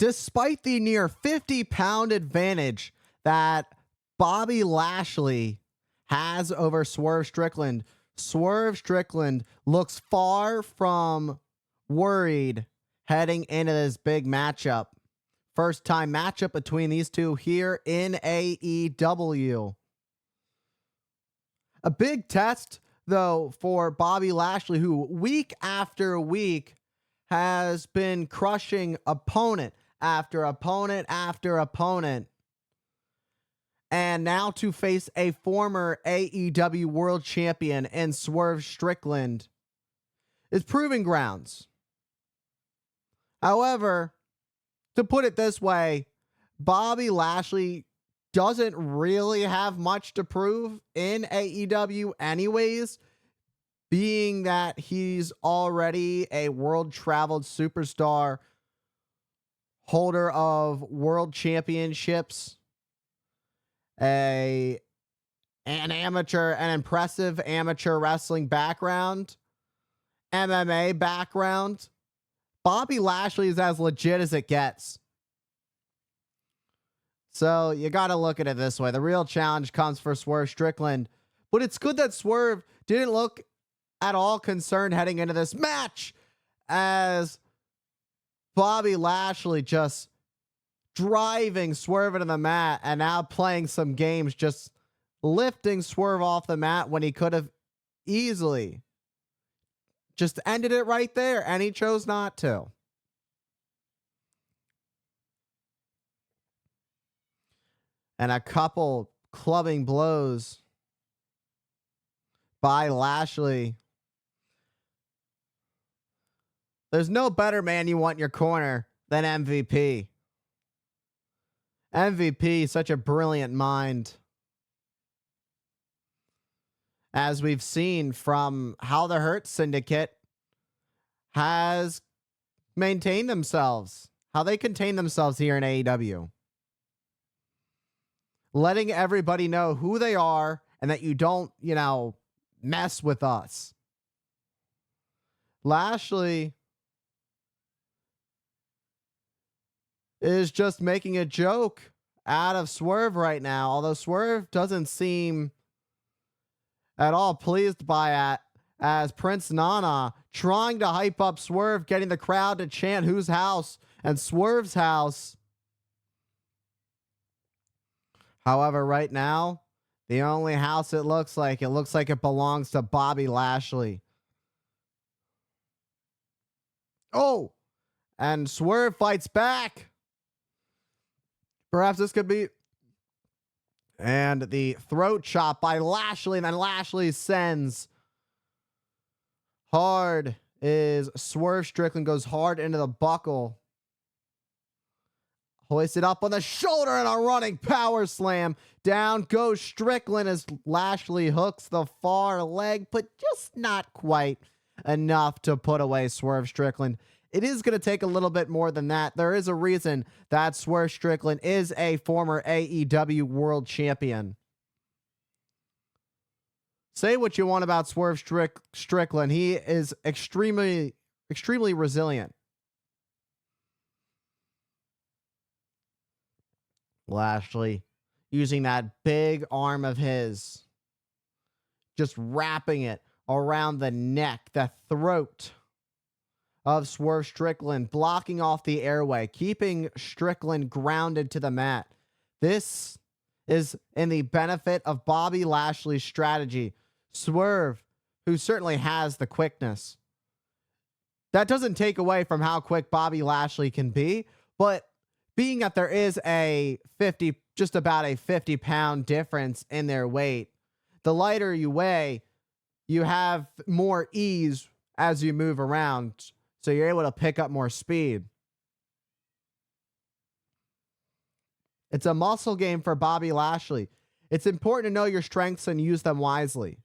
Despite the near 50-pound advantage that Bobby Lashley has over Swerve Strickland looks far from worried heading into this big matchup. First time matchup between these two here in AEW. A big test, though, for Bobby Lashley, who week after week has been crushing opponent after opponent after opponent. And now to face a former AEW World Champion in Swerve Strickland is proving grounds. However, to put it this way, Bobby Lashley doesn't really have much to prove in AEW anyways, being that he's already a world-traveled superstar, holder of world championships, an impressive amateur wrestling background, MMA background. Bobby Lashley is as legit as it gets. So you got to look at it this way. The real challenge comes for Swerve Strickland. But it's good that Swerve didn't look at all concerned heading into this match, as Bobby Lashley just driving Swerve into the mat and now playing some games, just lifting Swerve off the mat when he could have easily just ended it right there, and he chose not to. And a couple clubbing blows by Lashley. There's no better man you want in your corner than MVP. MVP, such a brilliant mind. As we've seen from how the Hurt Syndicate has maintained themselves, how they contain themselves here in AEW. Letting everybody know who they are and that you don't, mess with us. Lashley is just making a joke out of Swerve right now, although Swerve doesn't seem at all pleased by it, as Prince Nana trying to hype up Swerve, getting the crowd to chant whose house, and Swerve's house. However, right now, the only house it looks like it belongs to Bobby Lashley. Oh, and Swerve fights back. Perhaps this could be... And the throat chop by Lashley, and then Lashley sends hard. Is Swerve Strickland goes hard into the buckle. Hoisted up on the shoulder and a running power slam. Down goes Strickland as Lashley hooks the far leg, but just not quite enough to put away Swerve Strickland. It is going to take a little bit more than that. There is a reason that Swerve Strickland is a former AEW World Champion. Say what you want about Swerve Strickland. He is extremely resilient. Lashley using that big arm of his, just wrapping it around the neck, the throat of Swerve Strickland, blocking off the airway, keeping Strickland grounded to the mat. This is in the benefit of Bobby Lashley's strategy. Swerve, who certainly has the quickness. That doesn't take away from how quick Bobby Lashley can be, but being that there is just about a 50-pound difference in their weight, the lighter you weigh, you have more ease as you move around. So you're able to pick up more speed. It's a muscle game for Bobby Lashley. It's important to know your strengths and use them wisely.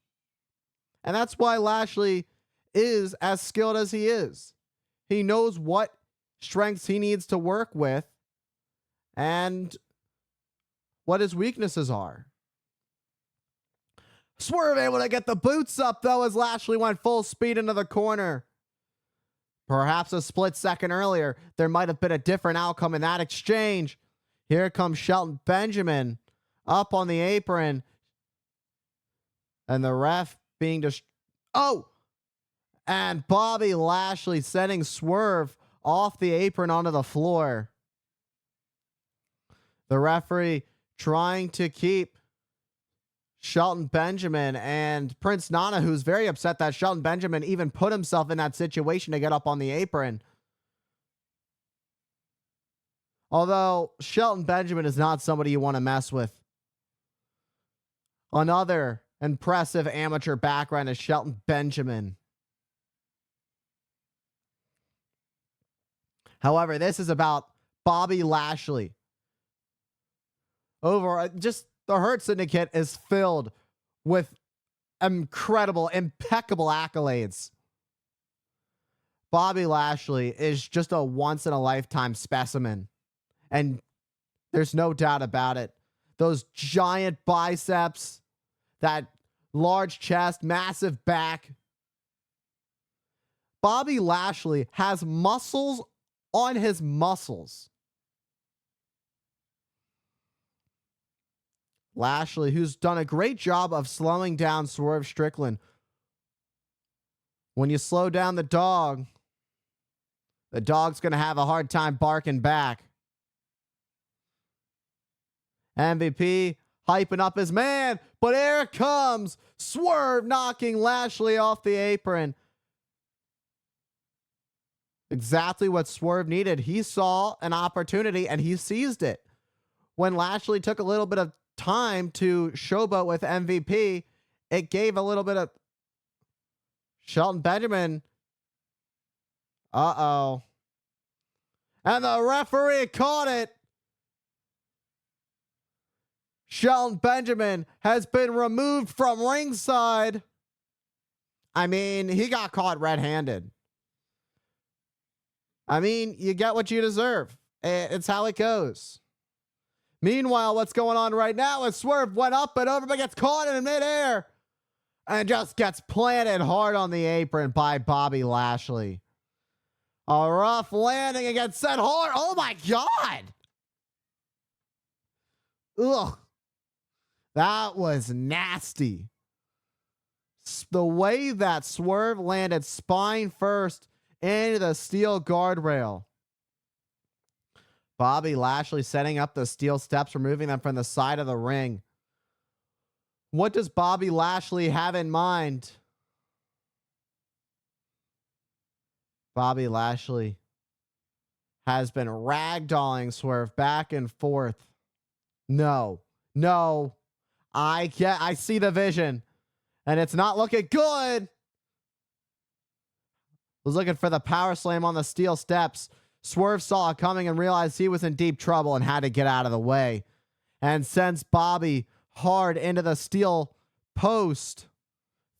And that's why Lashley is as skilled as he is. He knows what strengths he needs to work with and what his weaknesses are. Swerve able to get the boots up, though, as Lashley went full speed into the corner. Perhaps a split second earlier, there might have been a different outcome in that exchange. Here comes Shelton Benjamin up on the apron. And the ref being and Bobby Lashley sending Swerve off the apron onto the floor. The referee trying to keep Shelton Benjamin and Prince Nana, who's very upset that Shelton Benjamin even put himself in that situation to get up on the apron. Although Shelton Benjamin is not somebody you want to mess with. Another impressive amateur background is Shelton Benjamin. However, this is about Bobby Lashley. Just the Hurt Syndicate is filled with incredible, impeccable accolades. Bobby Lashley is just a once-in-a-lifetime specimen. And there's no doubt about it. Those giant biceps, that large chest, massive back. Bobby Lashley has muscles on his muscles. Lashley, who's done a great job of slowing down Swerve Strickland. When you slow down the dog's going to have a hard time barking back. MVP hyping up his man, but here comes Swerve knocking Lashley off the apron. Exactly what Swerve needed. He saw an opportunity and he seized it. When Lashley took a little bit of time to showboat with MVP, it gave a little bit of Shelton Benjamin. And the referee caught it. Shelton Benjamin has been removed from ringside. I mean, he got caught red-handed. I mean, you get what you deserve. It's how it goes. Meanwhile, what's going on right now is Swerve went up and over, but gets caught in midair and just gets planted hard on the apron by Bobby Lashley. A rough landing against Seth Hart. Oh my God. Ugh. That was nasty. The way that Swerve landed spine first into the steel guardrail. Bobby Lashley setting up the steel steps, removing them from the side of the ring. What does Bobby Lashley have in mind? Bobby Lashley has been ragdolling Swerve back and forth. No. I see the vision, and it's not looking good. Was looking for the power slam on the steel steps. Swerve saw it coming and realized he was in deep trouble and had to get out of the way, and sends Bobby hard into the steel post.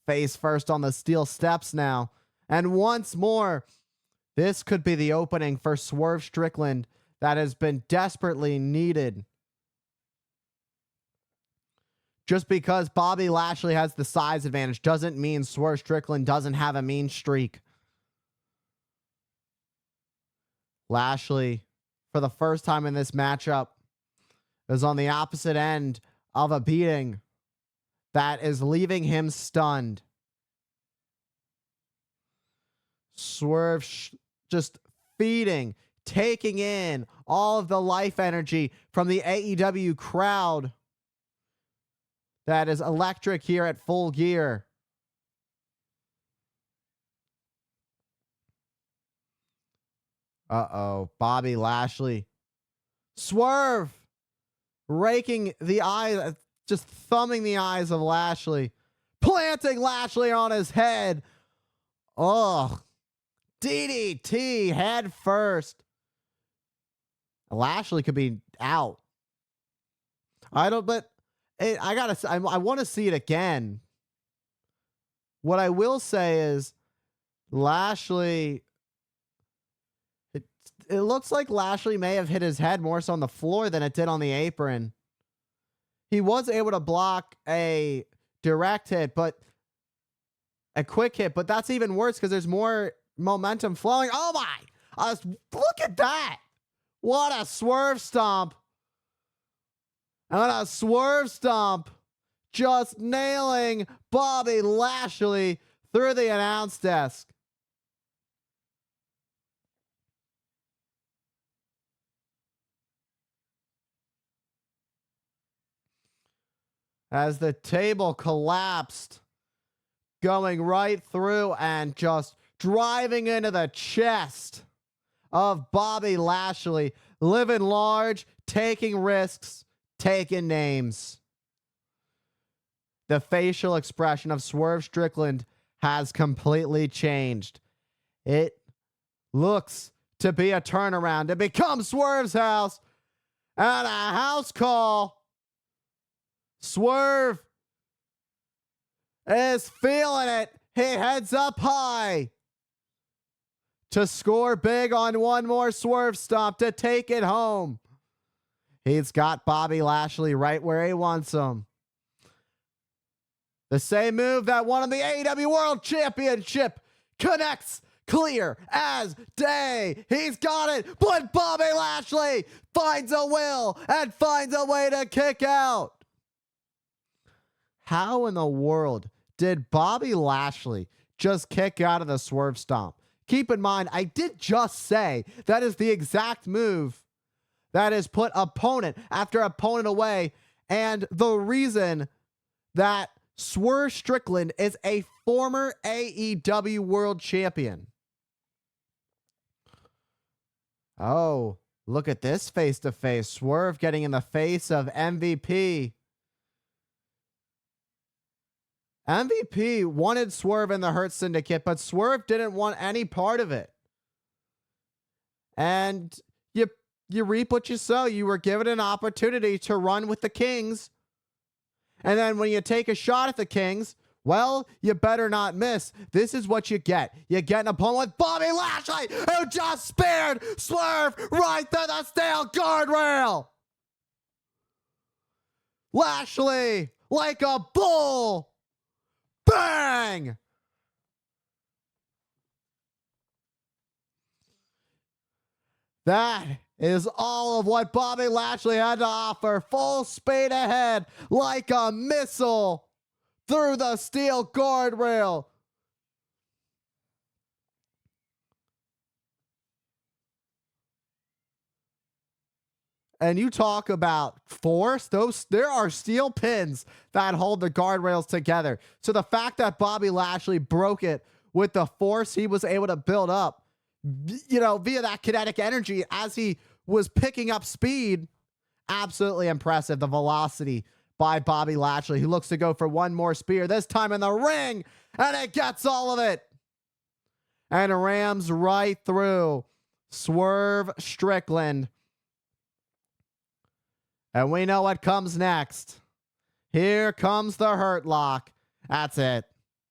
Face first on the steel steps now. And once more, this could be the opening for Swerve Strickland that has been desperately needed. Just because Bobby Lashley has the size advantage doesn't mean Swerve Strickland doesn't have a mean streak. Lashley, for the first time in this matchup, is on the opposite end of a beating that is leaving him stunned. Swerve just feeding, taking in all of the life energy from the AEW crowd that is electric here at Full Gear. Bobby Lashley. Swerve raking the eye, just thumbing the eyes of Lashley, planting Lashley on his head. Ugh. DDT head first. Lashley could be out. I want to see it again. What I will say is Lashley, it looks like Lashley may have hit his head more so on the floor than it did on the apron. He was able to block a direct hit, but a quick hit, but that's even worse because there's more momentum flowing. Oh my! Look at that! What a swerve stomp! And a swerve stomp, just nailing Bobby Lashley through the announce desk. As the table collapsed, going right through and just driving into the chest of Bobby Lashley, living large, taking risks, taking names. The facial expression of Swerve Strickland has completely changed. It looks to be a turnaround. It becomes Swerve's house and a house call. Swerve is feeling it. He heads up high to score big on one more swerve stomp to take it home. He's got Bobby Lashley right where he wants him. The same move that won him the AEW World Championship connects clear as day. He's got it, but Bobby Lashley finds a will and finds a way to kick out. How in the world did Bobby Lashley just kick out of the swerve stomp? Keep in mind, I did just say that is the exact move that has put opponent after opponent away, and the reason that Swerve Strickland is a former AEW World Champion. Oh, look at this face-to-face. Swerve getting in the face of MVP. MVP wanted Swerve in the Hurt Syndicate, but Swerve didn't want any part of it. And you reap what you sow. You were given an opportunity to run with the Kings. And then when you take a shot at the Kings, well, you better not miss. This is what you get. You get an opponent with Bobby Lashley, who just speared Swerve right through the steel guardrail. Lashley, like a bull. Bang! That is all of what Bobby Lashley had to offer. Full speed ahead like a missile through the steel guardrail. And you talk about force, there are steel pins that hold the guardrails together. So the fact that Bobby Lashley broke it with the force he was able to build up, via that kinetic energy as he was picking up speed, absolutely impressive. The velocity by Bobby Lashley, who looks to go for one more spear, this time in the ring, and it gets all of it. And rams right through Swerve Strickland. And we know what comes next. Here comes the Hurt Lock. That's it.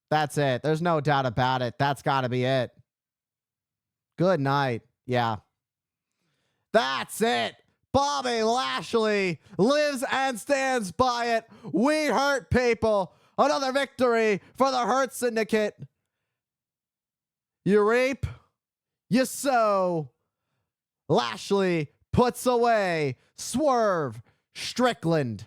That's it. There's no doubt about it. That's got to be it. Good night. Yeah. That's it. Bobby Lashley lives and stands by it. We hurt people. Another victory for the Hurt Syndicate. You reap, you sow. Lashley puts away Swerve Strickland.